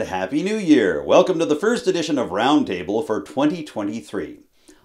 Happy New Year! Welcome to the first edition of Roundtable for 2023.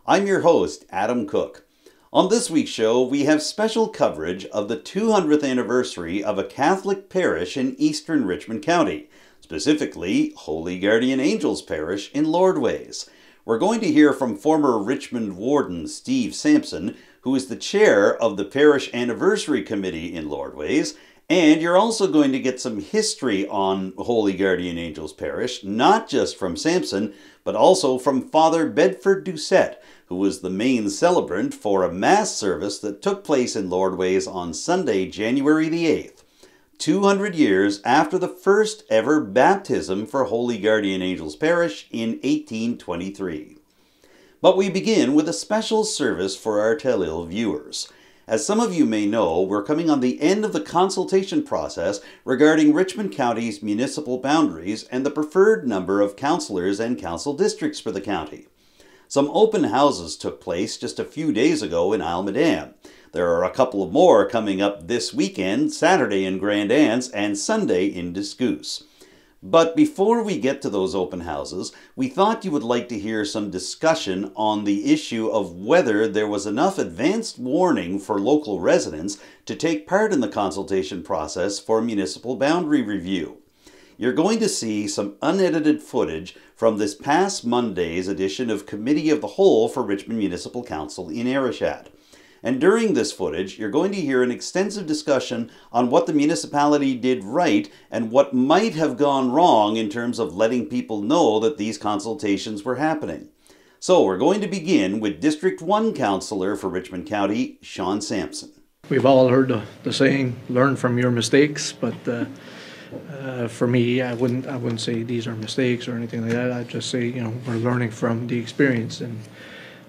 I'm your host, Adam Cook. On this week's show, we have special coverage of the 200th anniversary of a Catholic parish in eastern Richmond County, specifically Holy Guardian Angels Parish in Lordways. We're going to hear from former Richmond Warden Steve Sampson, who is the chair of the Parish Anniversary Committee in Lordways. And you're also going to get some history on Holy Guardian Angels Parish, not just from Sampson, but also from Father Bedford Doucette, who was the main celebrant for a Mass service that took place in Lordways on Sunday, January the 8th, 200 years after the first ever baptism for Holy Guardian Angels Parish in 1823. But we begin with a special service for our Tell-Il viewers. As some of you may know, we're coming on the end of the consultation process regarding Richmond County's municipal boundaries and the preferred number of councillors and council districts for the county. Some open houses took place just a few days ago in Almadam. There are a couple of more coming up this weekend, Saturday in Grand Anse and Sunday in Discouse. But before we get to those open houses, we thought you would like to hear some discussion on the issue of whether there was enough advanced warning for local residents to take part in the consultation process for municipal boundary review. You're going to see some unedited footage from this past Monday's edition of Committee of the Whole for Richmond Municipal Council in Arishat. And during this footage, you're going to hear an extensive discussion on what the municipality did right and what might have gone wrong in terms of letting people know that these consultations were happening. So we're going to begin with District 1 Councillor for Richmond County, Sean Sampson. We've all heard the saying, learn from your mistakes, but for me, I wouldn't say these are mistakes or anything like that. I'd just say, we're learning from the experience, and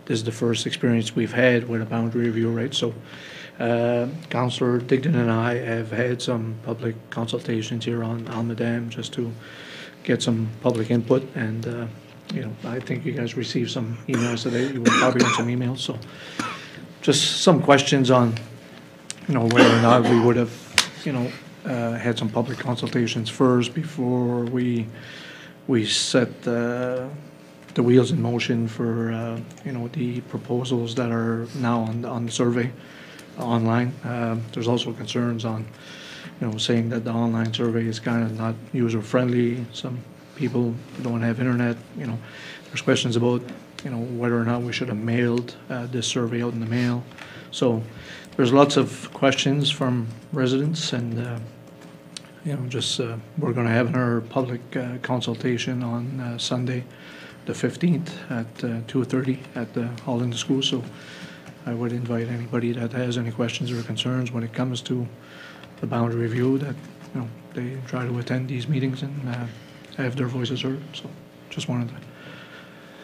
this is the first experience we've had with a boundary review, right? So Councillor Digdon and I have had some public consultations here on Almadam just to get some public input, and I think you guys received some emails today. You were probably on some emails, so just some questions on whether or not we would have had some public consultations first before we set the wheels in motion for the proposals that are now on the survey online. There's also concerns on saying that the online survey is kind of not user friendly. Some people don't have internet. There's questions about whether or not we should have mailed this survey out in the mail. So there's lots of questions from residents, and we're going to have our public consultation on Sunday the 15th at 2:30 at the hall in the school. So I would invite anybody that has any questions or concerns when it comes to the boundary review that they try to attend these meetings and have their voices heard. So just wanted to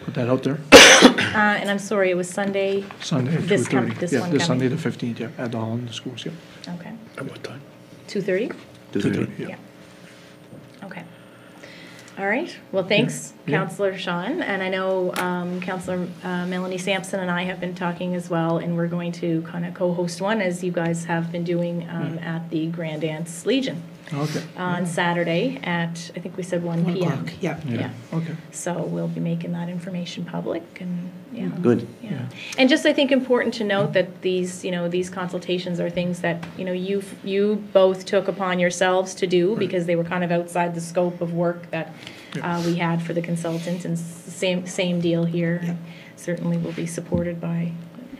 put that out there. And I'm sorry, it was Sunday. Sunday at 2:30. This Sunday the 15th. Yeah, at the hall in the schools. Yeah. Okay. At what time? 2:30. 2:30. Yeah. Okay. All right. Well, thanks, Councillor Sean. And I know Councillor Melanie Sampson and I have been talking as well, and we're going to kind of co-host one, as you guys have been doing at the Grand Anse Legion. Okay. On Saturday at, I think we said 1 p.m. Yeah. Okay. So we'll be making that information public, and Good. Yeah. And just, I think, important to note that these consultations are things that you both took upon yourselves to do, because they were kind of outside the scope of work that we had for the consultant, and same deal here. Yeah. Certainly will be supported by.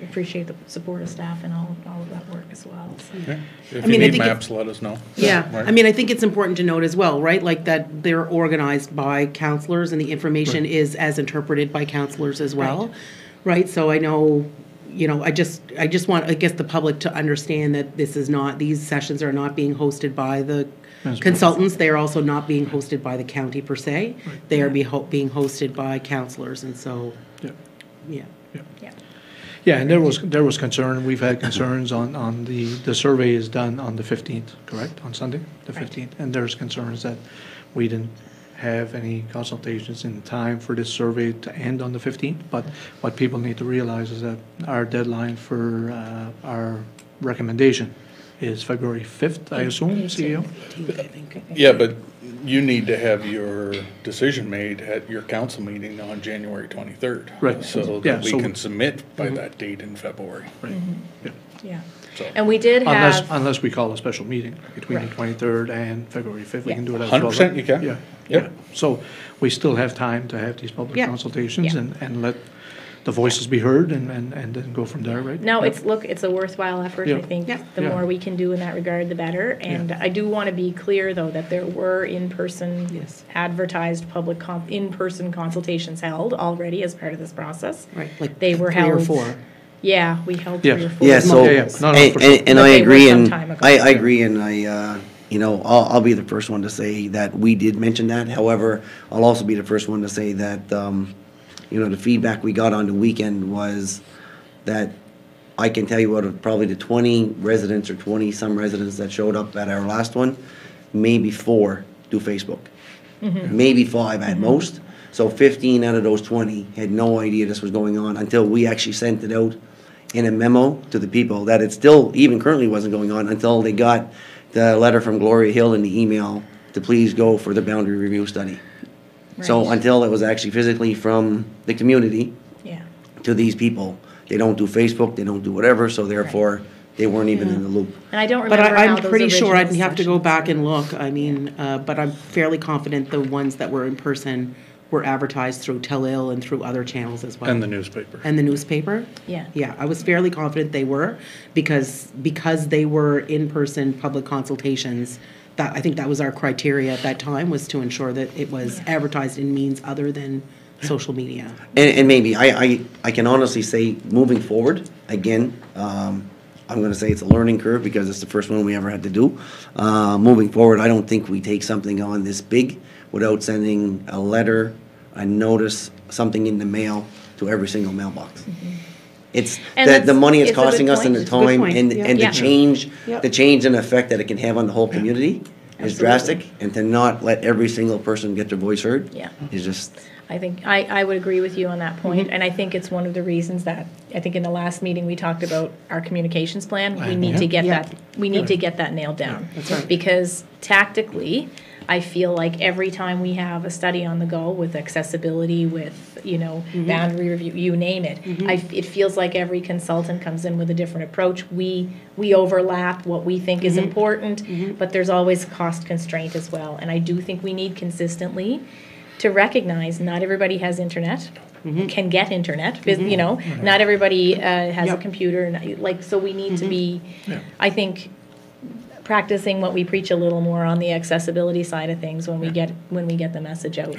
Appreciate the support of staff and all of that work as well. So. Okay. If you need maps, let us know. Yeah, Right. I mean, I think it's important to note as well, right? Like that they're organized by councillors, and the information is as interpreted by councillors as well, right? So I know, I just want, I guess, the public to understand that these sessions are not being hosted by the consultants. They are also not being hosted by the county per se. Right. They are being hosted by councillors, and so, yeah. Yeah, and there was concern. We've had concerns on the survey is done on the 15th, correct? On Sunday, the 15th, and there's concerns that we didn't have any consultations in time for this survey to end on the 15th. But what people need to realize is that our deadline for our recommendation is February 5th, I assume, CEO? 18th, I think. Yeah, but you need to have your decision made at your council meeting on January 23rd. Right. So Yeah, that we so- can submit by that date in February. Right. Yeah. Yeah. So And we did have. Unless we call a special meeting between the Right. 23rd and February 5th, we Yeah. can do it as well. 100% right? you can. Yeah, Yep. yeah. So we still have time to have these public Yeah. consultations Yeah. and let the voices be heard and then go from there, right? No, Yeah. it's a worthwhile effort. I Yeah. think Yeah. the Yeah. more we can do in that regard, the better. And I do want to be clear, though, that there were in-person Yes. advertised public in-person consultations held already as part of this process. Right, like They were 3 or held. 4. Yeah, we held Yeah. 3 or 4. Yeah, so, Yeah, yeah. No, no, and, for sure. and But I they were agree, some and time ago. I agree, and I'll be the first one to say that we did mention that. However, I'll also be the first one to say that, the feedback we got on the weekend was that I can tell you out of probably the 20 residents or 20-some residents that showed up at our last one, maybe 4 do Facebook. Maybe 5 at most. So 15 out of those 20 had no idea this was going on until we actually sent it out in a memo to the people that it still, even currently, wasn't going on until they got the letter from Gloria Hill in the email to please go for the boundary review study. So Right. until it was actually physically from the community Yeah. to these people, they don't do Facebook, they don't do whatever, so therefore, they weren't even in the loop. And I don't But remember how I'm those pretty sure I'd original have to go sessions- back and look, I mean, but I'm fairly confident the ones that were in person were advertised through Tellil and through other channels as well. And the newspaper. And the newspaper? Yeah. Yeah, I was fairly confident they were, because they were in-person public consultations, that, I think that was our criteria at that time, was to ensure that it was advertised in means other than social media. And maybe, I can honestly say, moving forward, again, I'm gonna say it's a learning curve because it's the first one we ever had to do. Moving forward, I don't think we take something on this big without sending a letter, a notice, something in the mail to every single mailbox. It's, And that the that's- money it's it's a good costing us and the point. It's a good time point, and, yeah. and Yeah. the change, Yep. the change and effect that it can have on the whole community is Absolutely. drastic. And to not let every single person get their voice heard Yeah. is just, I think, I would agree with you on that point, and I think it's one of the reasons that, I think in the last meeting, we talked about our communications plan. We need to get Yeah. that nailed down. That's right. Because tactically, I feel like every time we have a study on the go with accessibility, with, boundary review, you name it, it feels like every consultant comes in with a different approach. We overlap what we think is important, but there's always cost constraint as well. And I do think we need consistently to recognize not everybody has internet, can get internet, not everybody has a Yep. computer, and so we need to be, Yeah. I think, practicing what we preach a little more on the accessibility side of things when we get the message out,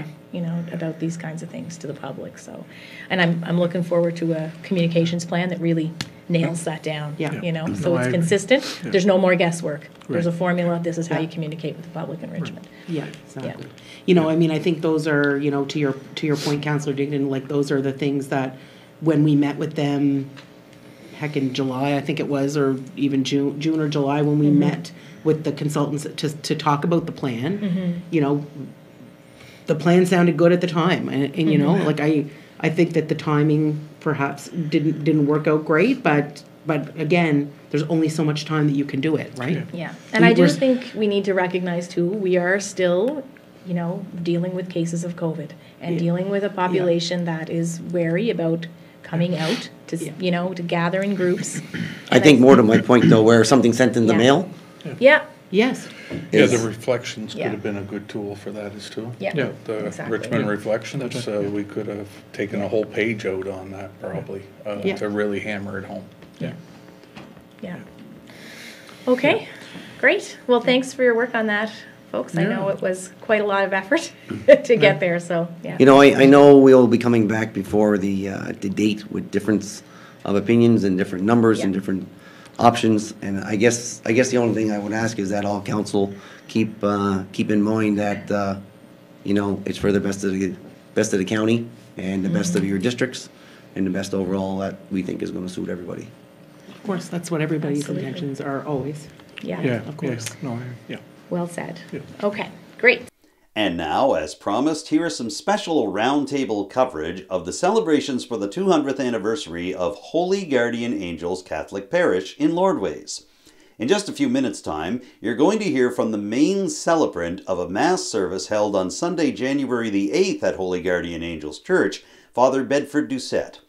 about these kinds of things to the public. So, and I'm looking forward to a communications plan that really nails that down. Yeah. No, So I it's agree. consistent. There's no more guesswork. There's a Right. formula. This is how you Yeah. communicate with the public in Richmond. Yeah, exactly. I mean, I think those are, to your point, Councillor Dignan, like, those are the things that, when we met with them, heck, in July, I think it was, or even June or July, when we met with the consultants to talk about the plan, the plan sounded good at the time, and like, I think that the timing perhaps didn't work out great, but again, there's only so much time that you can do it, right? Yeah. And I do We're- think we need to recognize too, we are still, dealing with cases of COVID and Yeah. dealing with a population that is wary about coming out to, Yeah. to gather in groups. I think more to my point though, where something sent in the Yeah. mail Yeah, Yes, Yeah, is, the reflections could Yeah. have been a good tool for that as too. yeah, Yeah. The exactly. Richmond Reflections, That's right. we could have taken a whole page out on that probably, Yeah. to really hammer it home. Yeah. Yeah. Okay, great. Well, thanks for your work on that, folks. I Yeah. know it was quite a lot of effort to get there, so, yeah. I know we'll be coming back before the date with difference of opinions and different numbers and Yeah. different options. And I guess the only thing I would ask is that all council keep in mind that, it's for the best of the county and the best of your districts and the best overall that we think is gonna suit everybody. of course, that's what everybody's Absolutely. intentions are always. Yeah, Yeah, Of course. yeah, no, yeah. well said. Yeah. Okay, great. And now, as promised, here is some special roundtable coverage of the celebrations for the 200th anniversary of Holy Guardian Angels Catholic Parish in Lordways. In just a few minutes' time, you're going to hear from the main celebrant of a Mass service held on Sunday, January the 8th at Holy Guardian Angels Church, Father Bedford Doucette.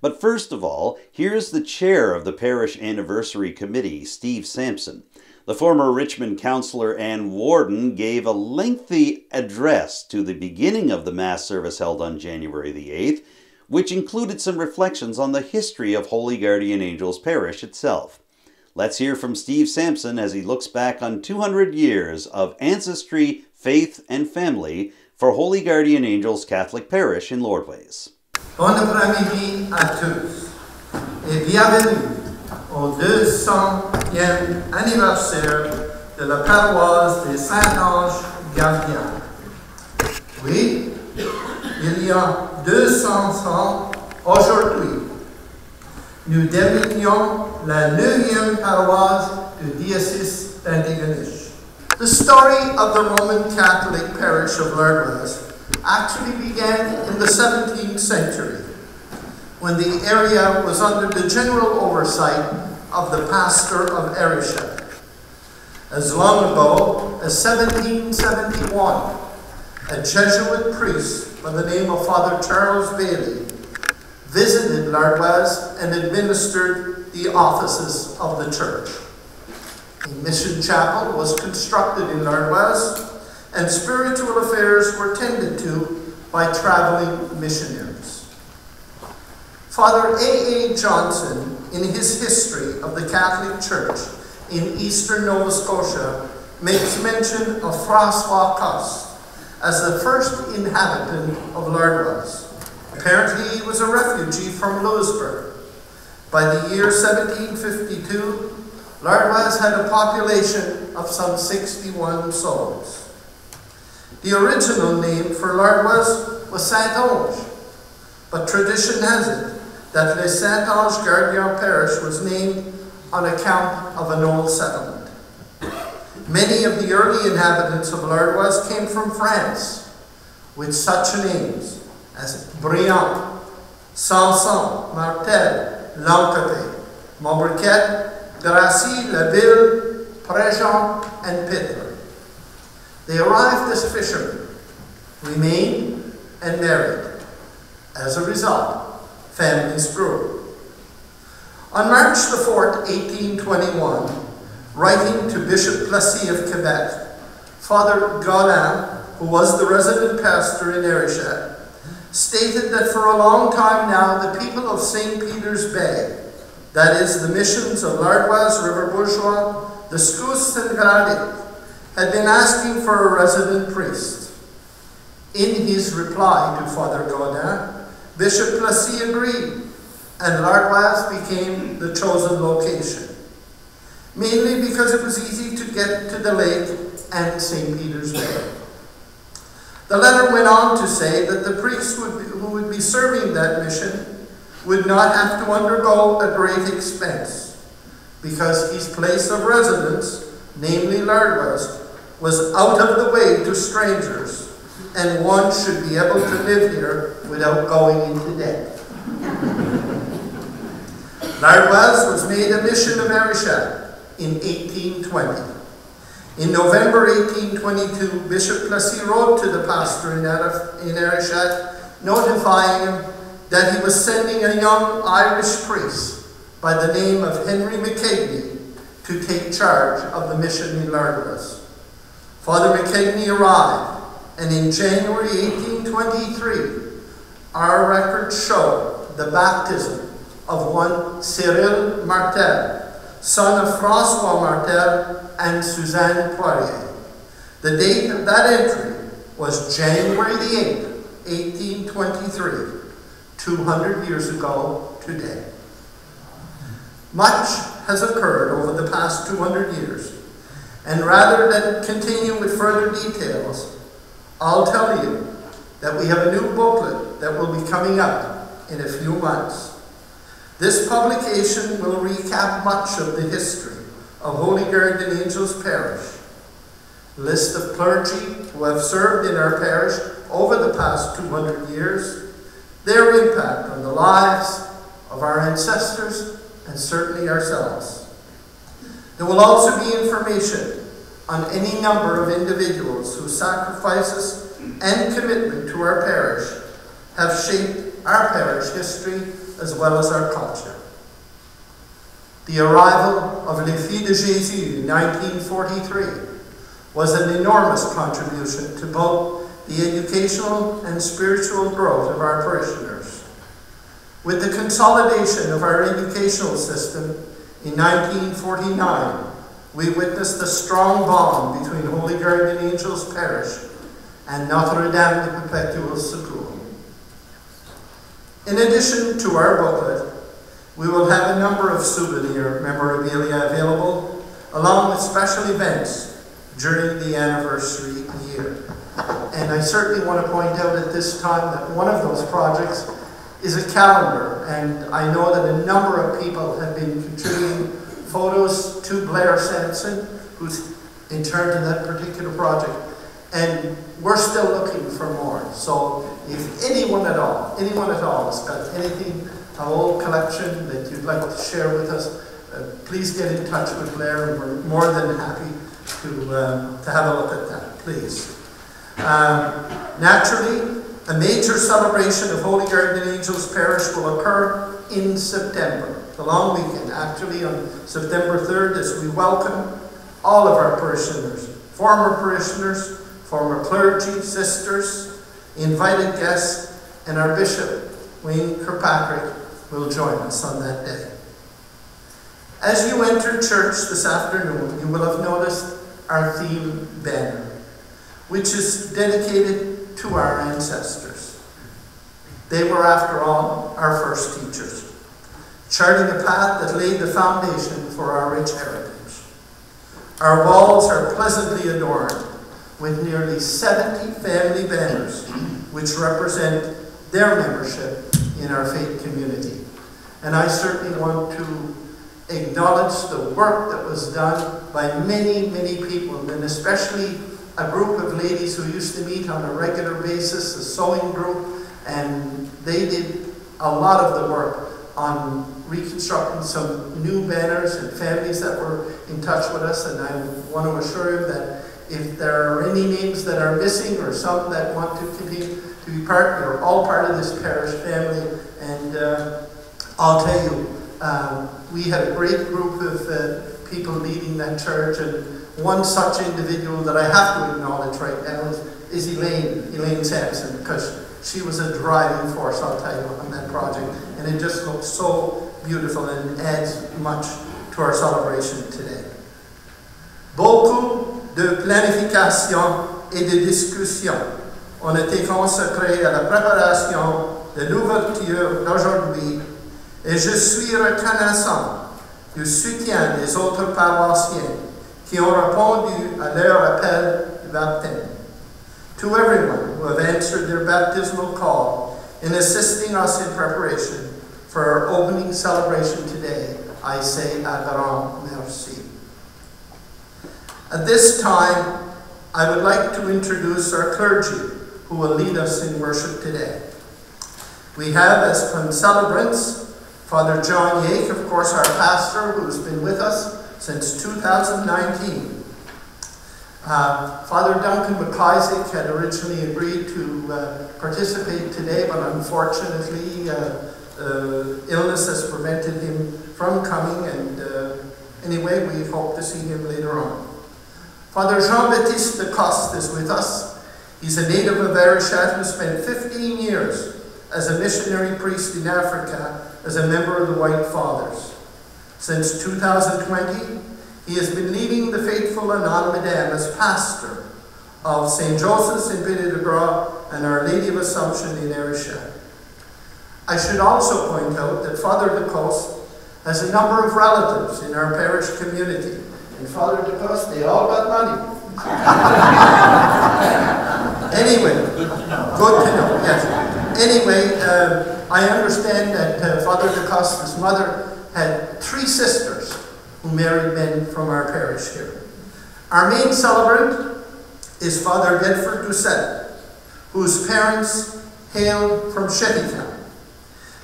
But first of all, here's the chair of the Parish Anniversary Committee, Steve Sampson. The former Richmond councillor and warden gave a lengthy address to the beginning of the Mass service held on January the 8th, which included some reflections on the history of Holy Guardian Angels Parish itself. Let's hear from Steve Sampson as he looks back on 200 years of ancestry, faith, and family for Holy Guardian Angels Catholic Parish in Lordways. Bon après-midi à tous et bienvenue au 200e anniversaire de la paroisse des Saint-Ange Gardiens. Oui, il y a 200 ans aujourd'hui, nous débutions la 9e paroisse du diocèse d'Antigonish. The story of the Roman Catholic parish of Lordways actually began in the 17th century, when the area was under the general oversight of the pastor of Ayrshire. As long ago as 1771, a Jesuit priest by the name of Father Charles Bailey visited Lordways and administered the offices of the church. A mission chapel was constructed in Lordways, and spiritual affairs were tended to by traveling missionaries. Father A.A. Johnson, in his History of the Catholic Church in eastern Nova Scotia, makes mention of François Coste as the first inhabitant of Lordways. Apparently he was a refugee from Louisbourg. By the year 1752, Lordways had a population of some 61 souls. The original name for Lordways was Saint-Onge, but tradition has it that Les Saint-Ange Gardiens Parish was named on account of an old settlement. Many of the early inhabitants of Lordways came from France, with such names as Briand, Sanson, Martel, Lancapé, Montbriquet, Gracie, La Ville, Préjean, and Pitre. They arrived as fishermen, remained, and married. As a result, families grew. On March the 4th, 1821, writing to Bishop Plessis of Quebec, Father Gaudin, who was the resident pastor in Ayrshire, stated that for a long time now the people of St. Peter's Bay, that is, the missions of Lordways, River Bourgeois, the Scouts, and Gradic, had been asking for a resident priest. In his reply to Father Gaudin, Bishop Plessis agreed, and Lordways became the chosen location, mainly because it was easy to get to the lake and St. Peter's Bay. The letter went on to say that the priest who would be serving that mission would not have to undergo a great expense, because his place of residence, namely Lordways, was out of the way to strangers, and one should be able to live here without going into debt. Lordways was made a mission of Ayrshire in 1820. In November 1822, Bishop Plessis wrote to the pastor in Ayrshire, notifying him that he was sending a young Irish priest by the name of Henry McKegney to take charge of the mission in Lordways. Father McKegney arrived, and in January 1823, our records show the baptism of one Cyril Martel, son of François Martel and Suzanne Poirier. The date of that entry was January the 8th, 1823, 200 years ago today. Much has occurred over the past 200 years, and rather than continue with further details, I'll tell you that we have a new booklet that will be coming up in a few months. This publication will recap much of the history of Holy Guardian Angels Parish, list of clergy who have served in our parish over the past 200 years, their impact on the lives of our ancestors and certainly ourselves. There will also be information on any number of individuals whose sacrifices and commitment to our parish have shaped our parish history as well as our culture. The arrival of Les Filles de Jésus in 1943 was an enormous contribution to both the educational and spiritual growth of our parishioners. With the consolidation of our educational system in 1949, we witnessed a strong bond between Holy Guardian Angels Parish and Notre Dame de Perpetual Secours. In addition to our booklet, we will have a number of souvenir memorabilia available, along with special events during the anniversary year. And I certainly want to point out at this time that one of those projects is a calendar, and I know that a number of people have been contributing photos to Blair Sampson, who's in charge of that particular project, and we're still looking for more. So if anyone at all has got anything, an old collection that you'd like to share with us, please get in touch with Blair, and we're more than happy to have a look at that, please. Naturally, a major celebration of Holy Guardian Angels Parish will occur in September, the long weekend, actually on September 3rd, as we welcome all of our parishioners, former clergy, sisters, invited guests, and our Bishop, Wayne Kirkpatrick, will join us on that day. As you enter church this afternoon, you will have noticed our theme banner, which is dedicated to our ancestors. They were, after all, our first teachers, charting a path that laid the foundation for our rich heritage. Our walls are pleasantly adorned with nearly 70 family banners, which represent their membership in our faith community. And I certainly want to acknowledge the work that was done by many, many people, and especially a group of ladies who used to meet on a regular basis, a sewing group, and they did a lot of the work on reconstructing some new banners and families that were in touch with us. And I want to assure you that if there are any names that are missing or some that want to continue to be part, you're all part of this parish family. And I'll tell you, we had a great group of people leading that church, and one such individual that I have to acknowledge right now is Elaine Sampson, because she was a driving force, I'll tell you, on that project. And it just looks so beautiful and adds much to our celebration today. Beaucoup de planification et de discussion ont été consacrés à la préparation de l'ouverture d'aujourd'hui, et je suis reconnaissant du soutien des autres paroissiens qui ont répondu à leur appel du baptême. To everyone who have answered their baptismal call in assisting us in preparation for our opening celebration today, I say a grand merci. At this time, I would like to introduce our clergy who will lead us in worship today. We have as celebrants Father John Yake, of course, our pastor, who's been with us since 2019. Father Duncan McIsaac had originally agreed to participate today, but unfortunately illness has prevented him from coming, and anyway, we hope to see him later on. Father Jean-Baptiste de Coste is with us. He's a native of Arishat who spent 15 years as a missionary priest in Africa as a member of the White Fathers. Since 2020, he has been leading the faithful in Almadam as pastor of St. Joseph's in Pays de Gras and Our Lady of Assumption in Arishat. I should also point out that Father de Coste has a number of relatives in our parish community. And Father de Coste, they all got money. Anyway, good to know, yes. Anyway, I understand that Father de Coste's mother had 3 sisters who married men from our parish here. Our main celebrant is Father Bedford Doucette, whose parents hailed from Shettytown.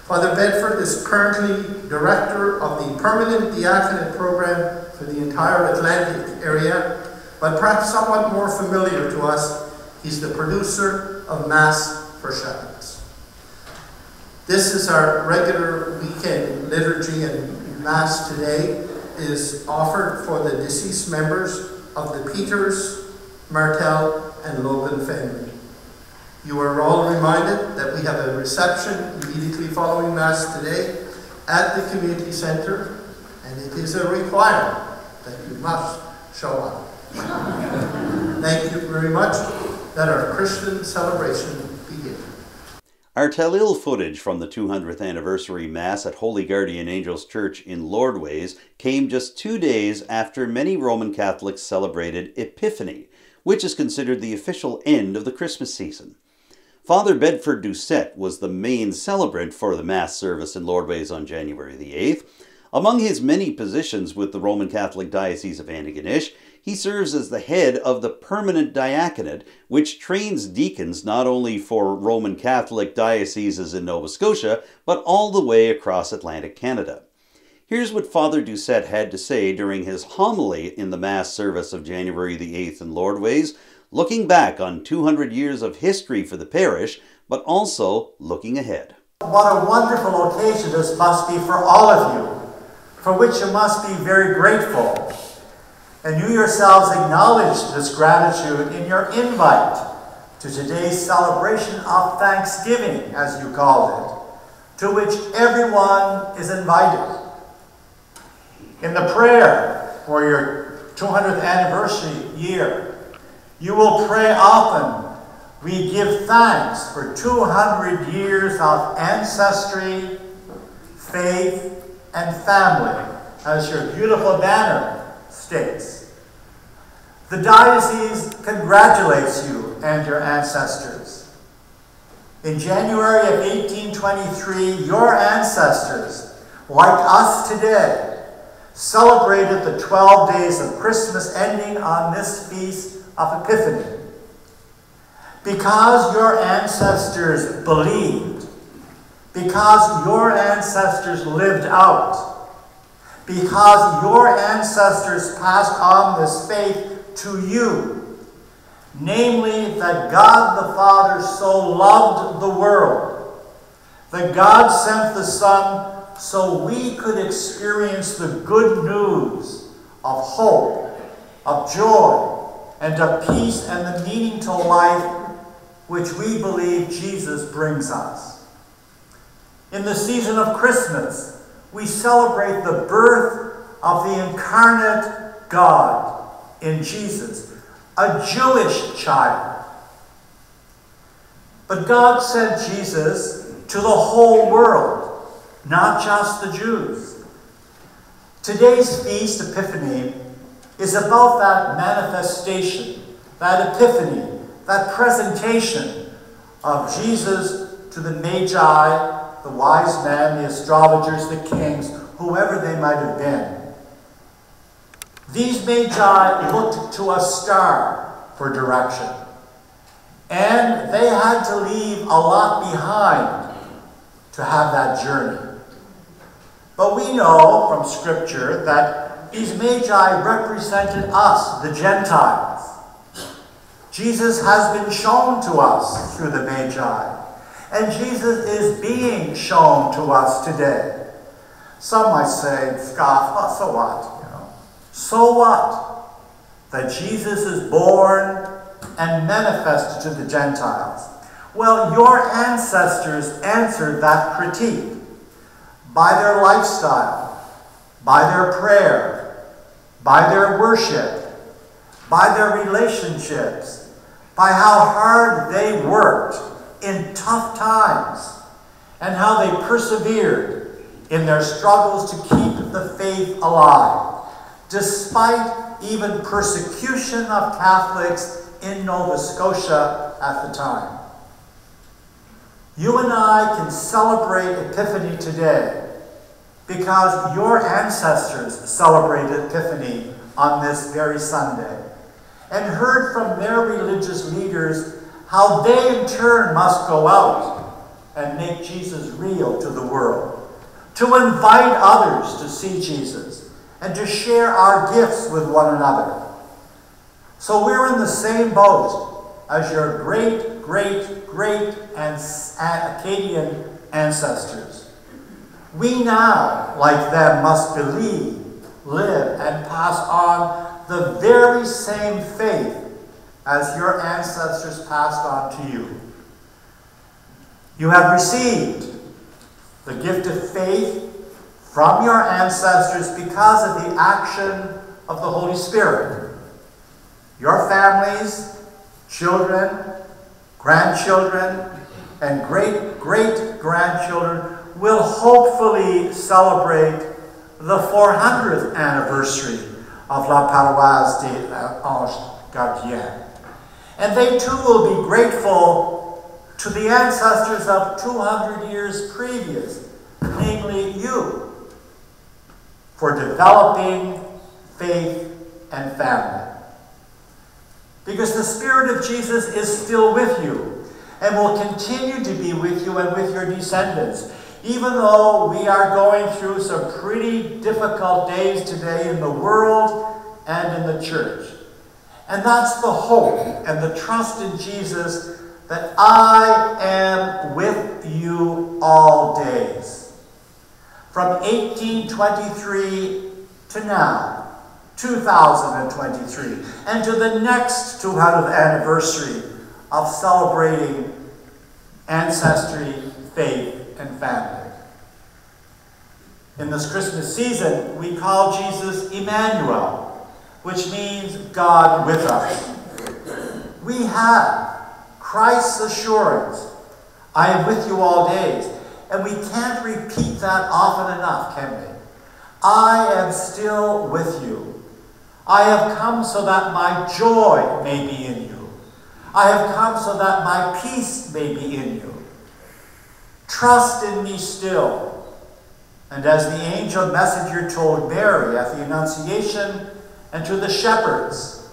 Father Bedford is currently director of the Permanent Diaconate Program for to the entire Atlantic area, but perhaps somewhat more familiar to us, he's the producer of Mass for Shepherds. This is our regular weekend liturgy, and Mass today is offered for the deceased members of the Peters, Martel, and Logan family. You are all reminded that we have a reception immediately following Mass today at the community center, and it is a requirement that you must show up. Thank you very much. Let our Christian celebration begin. Our Tallil footage from the 200th anniversary Mass at Holy Guardian Angels Church in Lordways came just 2 days after many Roman Catholics celebrated Epiphany, which is considered the official end of the Christmas season. Father Bedford Doucette was the main celebrant for the Mass service in Lordways on January the 8th. Among his many positions with the Roman Catholic Diocese of Antigonish, he serves as the head of the Permanent Diaconate, which trains deacons not only for Roman Catholic dioceses in Nova Scotia, but all the way across Atlantic Canada. Here's what Father Doucette had to say during his homily in the Mass service of January the 8th in Lordways, looking back on 200 years of history for the parish, but also looking ahead. What a wonderful occasion this must be for all of you, for which you must be very grateful. And you yourselves acknowledge this gratitude in your invite to today's celebration of Thanksgiving, as you called it, to which everyone is invited. In the prayer for your 200th anniversary year, you will pray often, "We give thanks for 200 years of ancestry, faith, and family," as your beautiful banner states. The diocese congratulates you and your ancestors. In January of 1823, your ancestors, like us today, celebrated the 12 days of Christmas ending on this feast of Epiphany. Because your ancestors believed, because your ancestors lived out, because your ancestors passed on this faith to you, namely that God the Father so loved the world, that God sent the Son so we could experience the good news of hope, of joy, and of peace and the meaning to life which we believe Jesus brings us. In the season of Christmas, we celebrate the birth of the incarnate God in Jesus, a Jewish child. But God sent Jesus to the whole world, not just the Jews. Today's feast, Epiphany, is about that manifestation, that epiphany, that presentation of Jesus to the Magi, the wise men, the astrologers, the kings, whoever they might have been. These Magi looked to a star for direction, and they had to leave a lot behind to have that journey. But we know from Scripture that these Magi represented us, the Gentiles. Jesus has been shown to us through the Magi, and Jesus is being shown to us today. Some might say, scoff, "Oh, so what? So what? That Jesus is born and manifested to the Gentiles." Well, your ancestors answered that critique by their lifestyle, by their prayer, by their worship, by their relationships, by how hard they worked in tough times, and how they persevered in their struggles to keep the faith alive, despite even persecution of Catholics in Nova Scotia at the time. You and I can celebrate Epiphany today because your ancestors celebrated Epiphany on this very Sunday and heard from their religious leaders how they in turn must go out and make Jesus real to the world, to invite others to see Jesus, and to share our gifts with one another. So we're in the same boat as your great, great, great Acadian ancestors. We now, like them, must believe, live, and pass on the very same faith as your ancestors passed on to you. You have received the gift of faith from your ancestors because of the action of the Holy Spirit. Your families, children, grandchildren, and great-great-grandchildren will hopefully celebrate the 400th anniversary of La Paroisse des Anges Gardiens. And they too will be grateful to the ancestors of 200 years previous, namely you, for developing faith and family. Because the Spirit of Jesus is still with you and will continue to be with you and with your descendants, even though we are going through some pretty difficult days today in the world and in the church. And that's the hope and the trust in Jesus, that I am with you all days. From 1823 to now, 2023, and to the next 200th anniversary of celebrating ancestry, faith, and family. In this Christmas season, we call Jesus Emmanuel, which means God with us. We have Christ's assurance, I am with you all days. And we can't repeat that often enough, can we? I am still with you. I have come so that my joy may be in you. I have come so that my peace may be in you. Trust in me still. And as the angel messenger told Mary at the Annunciation and to the shepherds,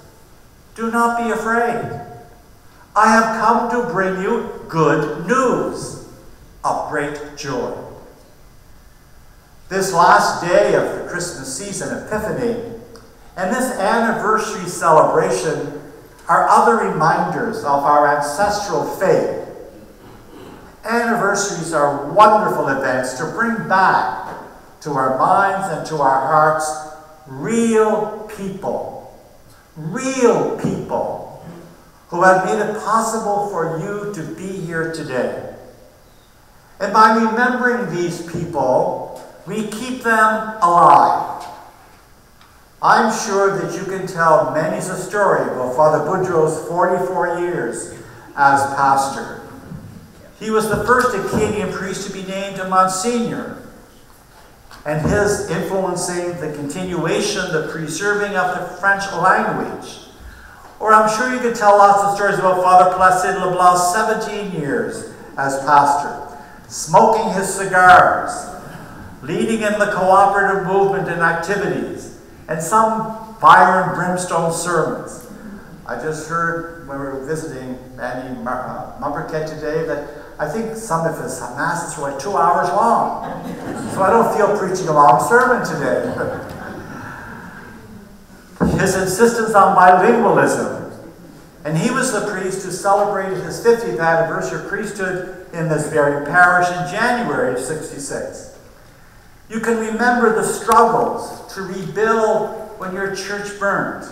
do not be afraid. I have come to bring you good news of great joy. This last day of the Christmas season, Epiphany, and this anniversary celebration are other reminders of our ancestral faith. Anniversaries are wonderful events to bring back to our minds and to our hearts real people who have made it possible for you to be here today. And by remembering these people, we keep them alive. I'm sure that you can tell many's a story about Father Boudreau's 44 years as pastor. He was the first Acadian priest to be named a Monsignor, and his influencing the continuation, the preserving of the French language. Or I'm sure you could tell lots of stories about Father Placide Leblanc's 17 years as pastor, smoking his cigars, leading in the cooperative movement and activities, and some fire and brimstone sermons. I just heard when we were visiting Annie Mumberket today that I think some of his masses were like 2 hours long. So I don't feel preaching a long sermon today. His insistence on bilingualism. And he was the priest who celebrated his 50th anniversary of priesthood in this very parish in January of '66. You can remember the struggles to rebuild when your church burned,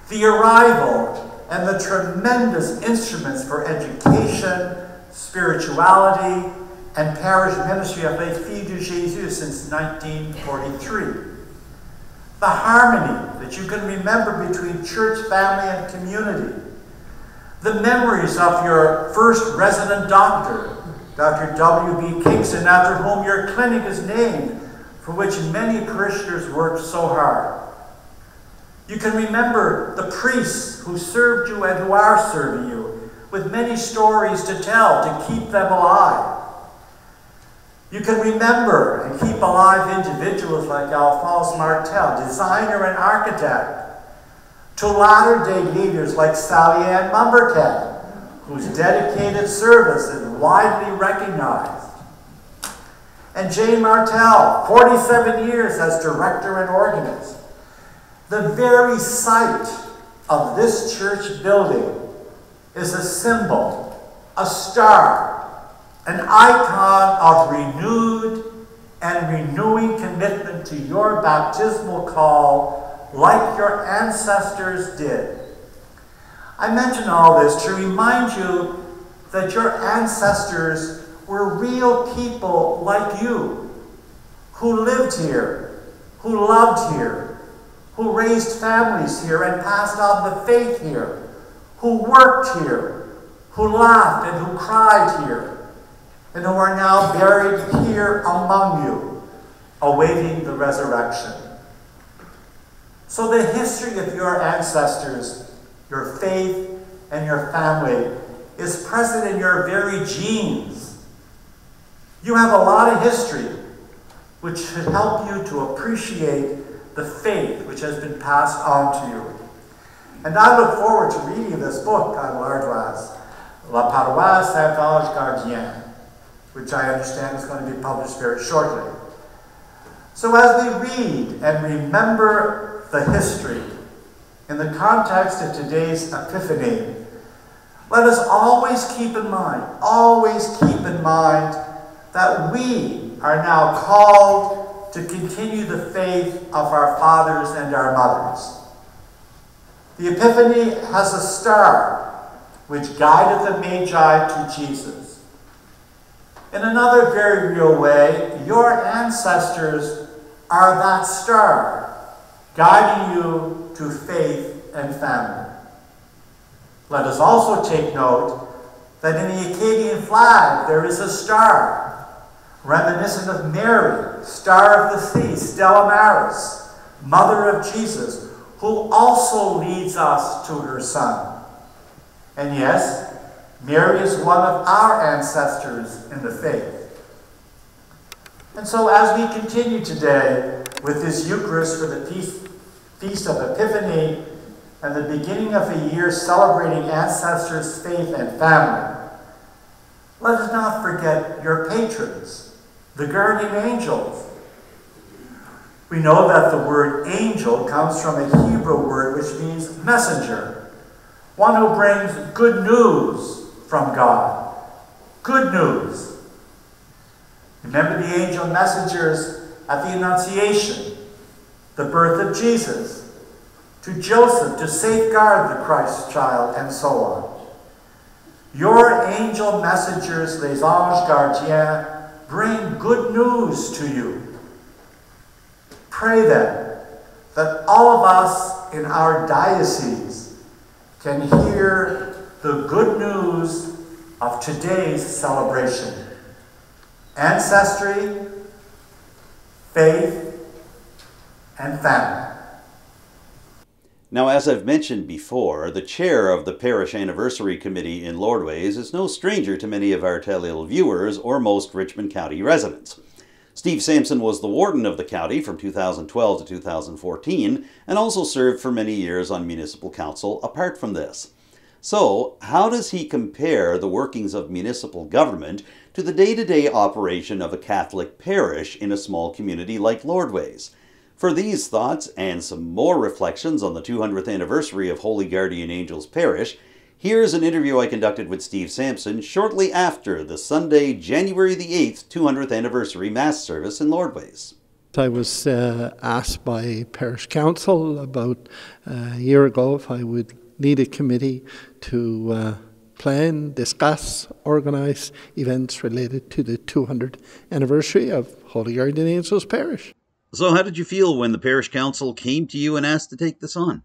the arrival and the tremendous instruments for education, spirituality, and parish ministry of Les Filles de Jésus since 1943. The harmony that you can remember between church, family, and community. The memories of your first resident doctor, Dr. W.B. Kingston, after whom your clinic is named, for which many parishioners worked so hard. You can remember the priests who served you and who are serving you, with many stories to tell to keep them alive. You can remember and keep alive individuals like Alphonse Martel, designer and architect, to latter-day leaders like Sally Ann Mumberket, whose dedicated service is widely recognized. and Jane Martell, 47 years as director and organist. The very site of this church building is a symbol, a star, an icon of renewed and renewing commitment to your baptismal call like your ancestors did. I mention all this to remind you that your ancestors were real people like you, who lived here, who loved here, who raised families here and passed on the faith here, who worked here, who laughed and who cried here, and who are now buried here among you, awaiting the resurrection. So the history of your ancestors, your faith, and your family is present in your very genes. You have a lot of history, which should help you to appreciate the faith which has been passed on to you. And I look forward to reading this book on L'Ardoise, La Paroisse Saint-Ange Gardien, which I understand is going to be published very shortly. So as we read and remember the history in the context of today's Epiphany, let us always keep in mind that we are now called to continue the faith of our fathers and our mothers. The Epiphany has a star which guided the Magi to Jesus. In another very real way, your ancestors are that star, guiding you to faith and family. Let us also take note that in the Acadian flag there is a star, reminiscent of Mary, Star of the Sea, Stella Maris, Mother of Jesus, who also leads us to her Son. And yes, Mary is one of our ancestors in the faith. And so as we continue today with this Eucharist for the Feast of Epiphany and the beginning of a year celebrating ancestors' faith and family, let us not forget your patrons, the guardian angels. We know that the word angel comes from a Hebrew word which means messenger, one who brings good news from God. Good news. Remember the angel messengers at the Annunciation, the birth of Jesus, to Joseph to safeguard the Christ child, and so on. Your angel messengers, les anges gardiens, bring good news to you. Pray then that all of us in our diocese can hear the good news of today's celebration. Ancestry, faith, and family. Now, as I've mentioned before, the chair of the Parish Anniversary Committee in Lordways is no stranger to many of our Tell-Il viewers or most Richmond County residents. Steve Sampson was the warden of the county from 2012 to 2014 and also served for many years on municipal council apart from this. So, how does he compare the workings of municipal government to the day-to-day operation of a Catholic parish in a small community like Lordways? For these thoughts and some more reflections on the 200th anniversary of Holy Guardian Angels Parish, here's an interview I conducted with Steve Sampson shortly after the Sunday, January the 8th, 200th anniversary Mass service in Lordways. I was asked by Parish Council about a year ago if I would lead a committee to plan, discuss, organise events related to the 200th anniversary of Holy Guardian Angels Parish. So how did you feel when the Parish Council came to you and asked to take this on?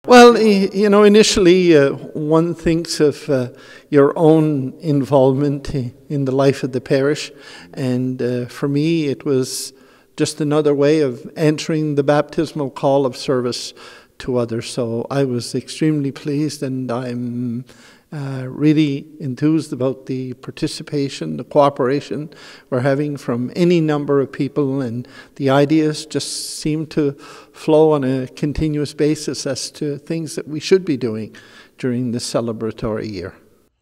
Well, you know, initially one thinks of your own involvement in the life of the parish, and for me it was just another way of entering the baptismal call of service to others. So I was extremely pleased, and I'm really enthused about the participation, the cooperation we're having from any number of people, and the ideas just seem to flow on a continuous basis as to things that we should be doing during the celebratory year.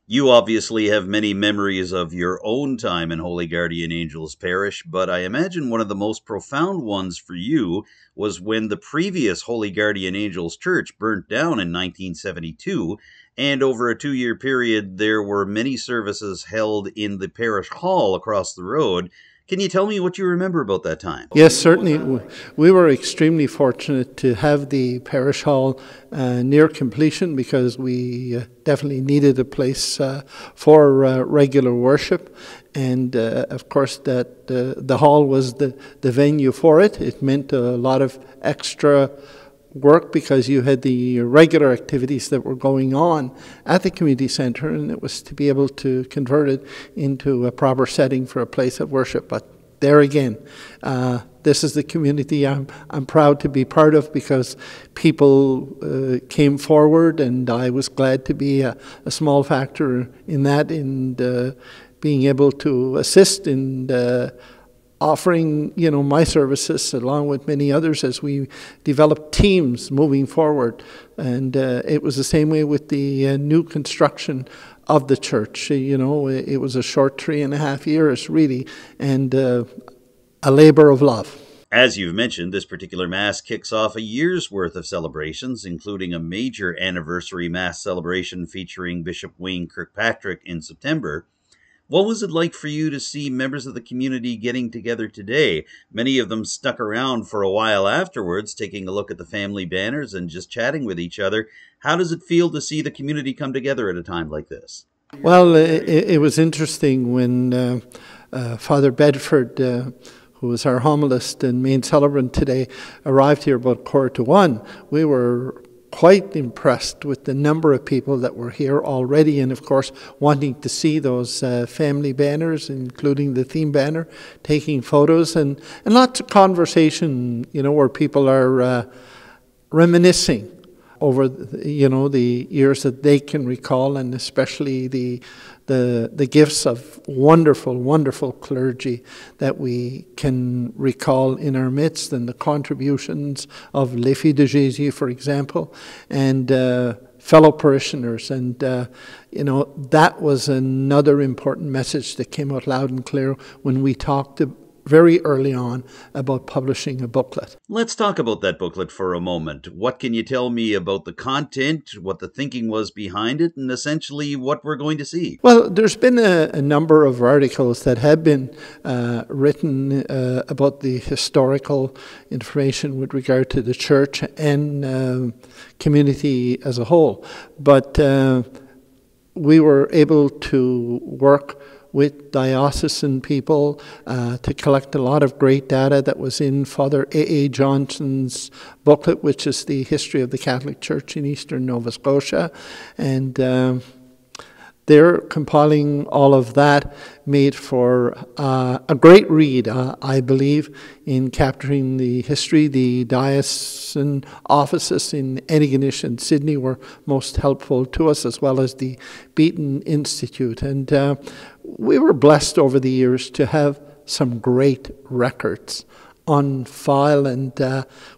You obviously have many memories of your own time in Holy Guardian Angels Parish, but I imagine one of the most profound ones for you was when the previous Holy Guardian Angels Church burnt down in 1972, and over a 2-year period there were many services held in the parish hall across the road. Can you tell me what you remember about that time? Yes, certainly. We were extremely fortunate to have the parish hall near completion, because we definitely needed a place for regular worship. And of course, that the hall was the venue for it. It meant a lot of extra work, because you had the regular activities that were going on at the community centre, and it was to be able to convert it into a proper setting for a place of worship. But there again, this is the community I'm proud to be part of, because people came forward, and I was glad to be a small factor in that, and being able to assist in offering, my services along with many others as we developed teams moving forward. And it was the same way with the new construction of the church. It was a short 3.5 years, really, and a labor of love. As you've mentioned, this particular Mass kicks off a year's worth of celebrations, including a major anniversary Mass celebration featuring Bishop Wayne Kirkpatrick in September. What was it like for you to see members of the community getting together today? Many of them stuck around for a while afterwards, taking a look at the family banners and just chatting with each other. How does it feel to see the community come together at a time like this? Well, it was interesting when Father Bedford, who was our homilist and main celebrant today, arrived here about 1:15. We were quite impressed with the number of people that were here already, and of course wanting to see those family banners, including the theme banner, taking photos, and lots of conversation, where people are reminiscing over the years that they can recall, and especially the gifts of wonderful clergy that we can recall in our midst, and the contributions of Les Filles de Jésus, for example, and fellow parishioners. And that was another important message that came out loud and clear when we talked very early on about publishing a booklet. Let's talk about that booklet for a moment. What can you tell me about the content, what the thinking was behind it, and essentially what we're going to see? Well, there's been a number of articles that have been written about the historical information with regard to the church and community as a whole. But we were able to work with diocesan people to collect a lot of great data that was in Father A.A. Johnson's booklet, which is the history of the Catholic Church in Eastern Nova Scotia. And they're compiling all of that, made for a great read, I believe, in capturing the history. The diocesan offices in Antigonish and Sydney were most helpful to us, as well as the Beaton Institute. And we were blessed over the years to have some great records on file, and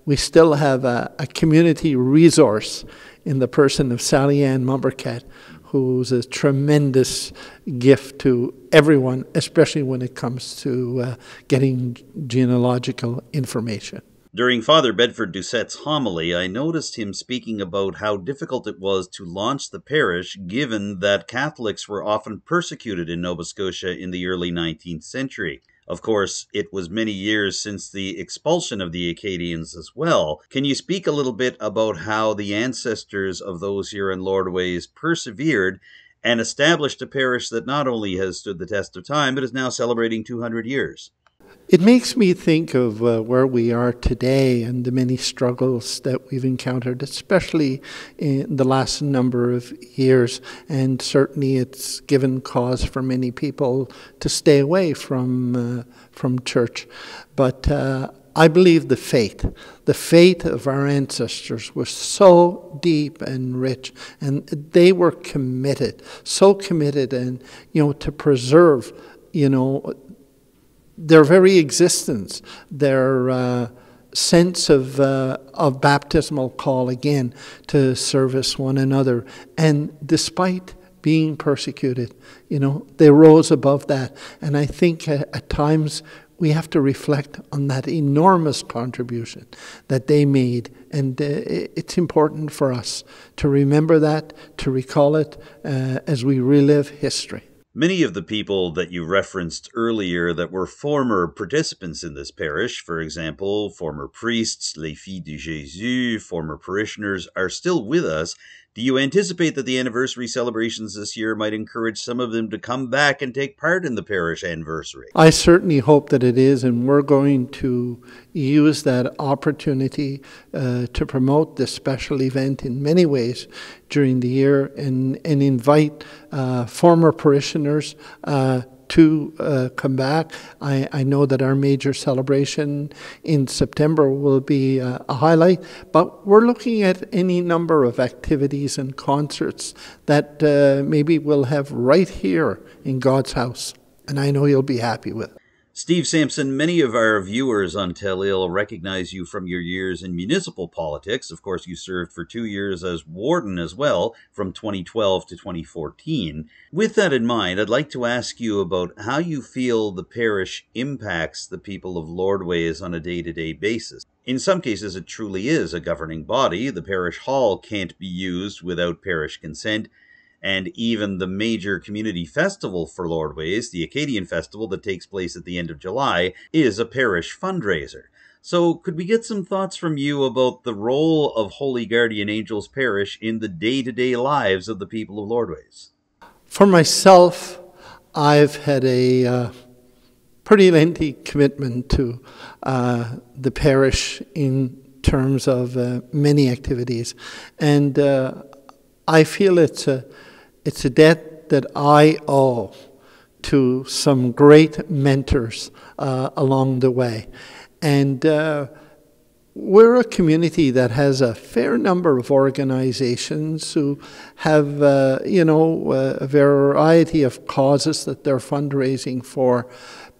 we still have a community resource in the person of Sally Ann Mumbercat, who's a tremendous gift to everyone, especially when it comes to getting genealogical information. During Father Bedford Doucette's homily, I noticed him speaking about how difficult it was to launch the parish, given that Catholics were often persecuted in Nova Scotia in the early 19th century. Of course, it was many years since the expulsion of the Acadians as well. Can you speak a little bit about how the ancestors of those here in Lordways persevered and established a parish that not only has stood the test of time, but is now celebrating 200 years? It makes me think of where we are today and the many struggles that we've encountered, especially in the last number of years. And certainly it's given cause for many people to stay away from church. But I believe the faith of our ancestors was so deep and rich, and they were committed, so committed, and to preserve, their very existence, their sense of baptismal call again to service one another. And despite being persecuted. They rose above that. And I think at times we have to reflect on that enormous contribution that they made. And it's important for us to remember that, to recall it as we relive history. Many of the people that you referenced earlier that were former participants in this parish, for example, former priests, les filles de Jésus, former parishioners, are still with us. Do you anticipate that the anniversary celebrations this year might encourage some of them to come back and take part in the parish anniversary? I certainly hope that it is, and we're going to use that opportunity to promote this special event in many ways during the year and invite former parishioners to come back. I know that our major celebration in September will be a highlight, but we're looking at any number of activities and concerts that maybe we'll have right here in God's house, and I know you'll be happy with it. Steve Sampson, many of our viewers on Tel-Il recognize you from your years in municipal politics. Of course, you served for 2 years as warden as well, from 2012 to 2014. With that in mind, I'd like to ask you about how you feel the parish impacts the people of Lordways on a day-to-day basis. In some cases, it truly is a governing body. The parish hall can't be used without parish consent. And even the major community festival for Lordways, the Acadian Festival that takes place at the end of July, is a parish fundraiser. So could we get some thoughts from you about the role of Holy Guardian Angels Parish in the day-to-day lives of the people of Lordways? For myself, I've had a pretty lengthy commitment to the parish in terms of many activities. And I feel it's a debt that I owe to some great mentors along the way. And we're a community that has a fair number of organizations who have, a variety of causes that they're fundraising for.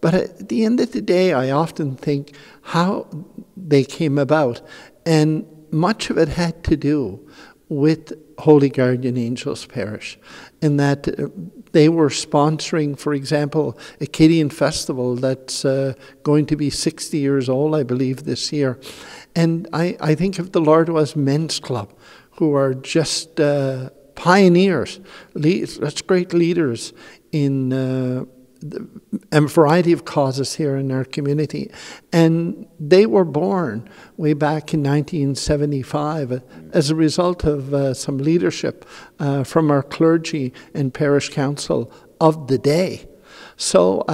But at the end of the day, I often think how they came about. And much of it had to do with Holy Guardian Angels Parish, in that they were sponsoring, for example, Acadian Festival that's going to be 60 years old, I believe, this year. And I think of the Lordwas Men's Club, who are just pioneers, such great leaders in a variety of causes here in our community. And they were born way back in 1975 as a result of some leadership from our clergy and parish council of the day. So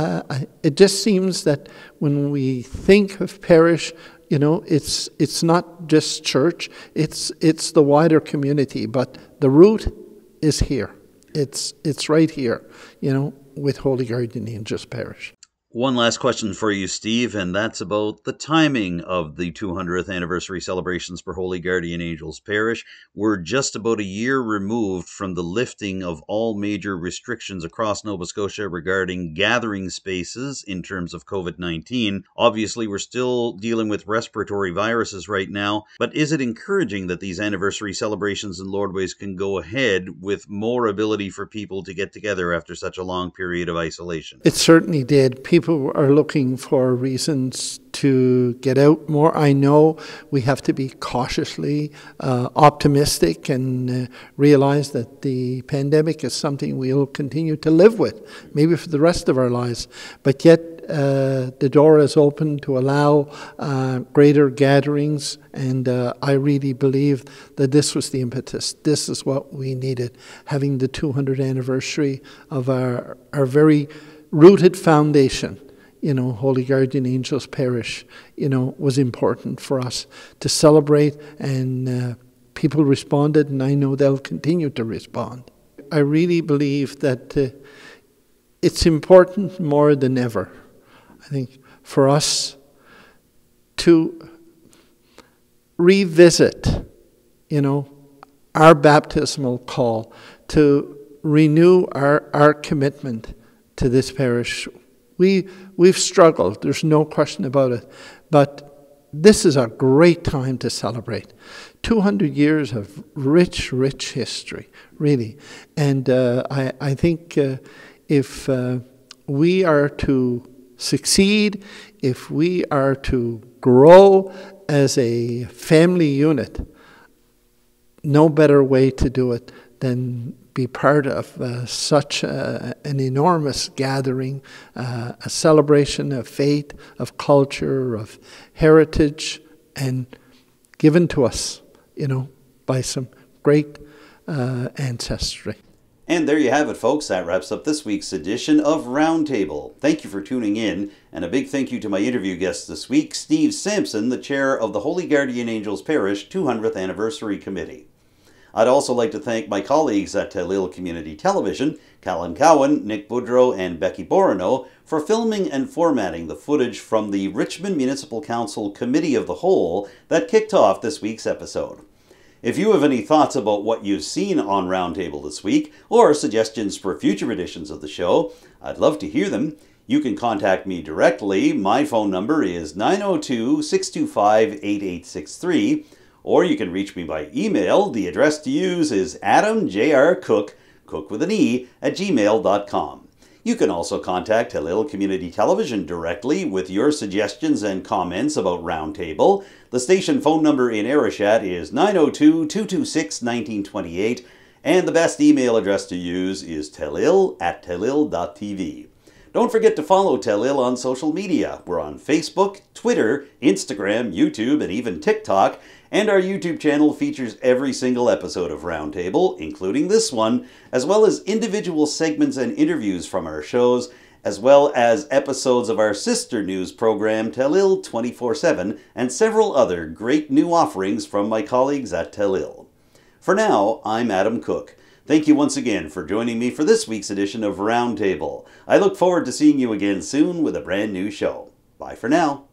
it just seems that when we think of parish, it's not just church, it's the wider community, but the root is here. It's right here, with Holy Guardian Angels Parish. One last question for you, Steve, and that's about the timing of the 200th anniversary celebrations for Holy Guardian Angels Parish. We're just about a year removed from the lifting of all major restrictions across Nova Scotia regarding gathering spaces in terms of COVID-19. Obviously, we're still dealing with respiratory viruses right now, but is it encouraging that these anniversary celebrations in Lordways can go ahead with more ability for people to get together after such a long period of isolation? It certainly did. People are looking for reasons to get out more. I know we have to be cautiously optimistic and realize that the pandemic is something we'll continue to live with, maybe for the rest of our lives. But yet the door is open to allow greater gatherings, and I really believe that this was the impetus. This is what we needed, having the 200th anniversary of our very rooted foundation. Holy Guardian Angels Parish, was important for us to celebrate, and people responded, and I know they'll continue to respond. I really believe that it's important more than ever, I think, for us to revisit, our baptismal call, to renew our commitment to this parish. We've struggled, there's no question about it, but this is a great time to celebrate. 200 years of rich, rich history, really. And I think if we are to succeed, if we are to grow as a family unit, no better way to do it than be part of such an enormous gathering, a celebration of faith, of culture, of heritage, and given to us, by some great ancestry. And there you have it, folks. That wraps up this week's edition of Roundtable. Thank you for tuning in, and a big thank you to my interview guest this week, Steve Sampson, the chair of the Holy Guardian Angels Parish 200th Anniversary Committee. I'd also like to thank my colleagues at Lille Community Television, Callan Cowan, Nick Boudreau, and Becky Borono, for filming and formatting the footage from the Richmond Municipal Council Committee of the Whole that kicked off this week's episode. If you have any thoughts about what you've seen on Roundtable this week, or suggestions for future editions of the show, I'd love to hear them. You can contact me directly. My phone number is 902-625-8863, or you can reach me by email. The address to use is adamjrcook, cook with an E, @gmail.com. You can also contact Lille Community Television directly with your suggestions and comments about Roundtable. The station phone number in Arichat is 902-226-1928, and the best email address to use is telil@telil.tv. Don't forget to follow Telil on social media. We're on Facebook, Twitter, Instagram, YouTube, and even TikTok. And our YouTube channel features every single episode of Roundtable, including this one, as well as individual segments and interviews from our shows, as well as episodes of our sister news program, Telil 24/7, and several other great new offerings from my colleagues at Telil. For now, I'm Adam Cook. Thank you once again for joining me for this week's edition of Roundtable. I look forward to seeing you again soon with a brand new show. Bye for now.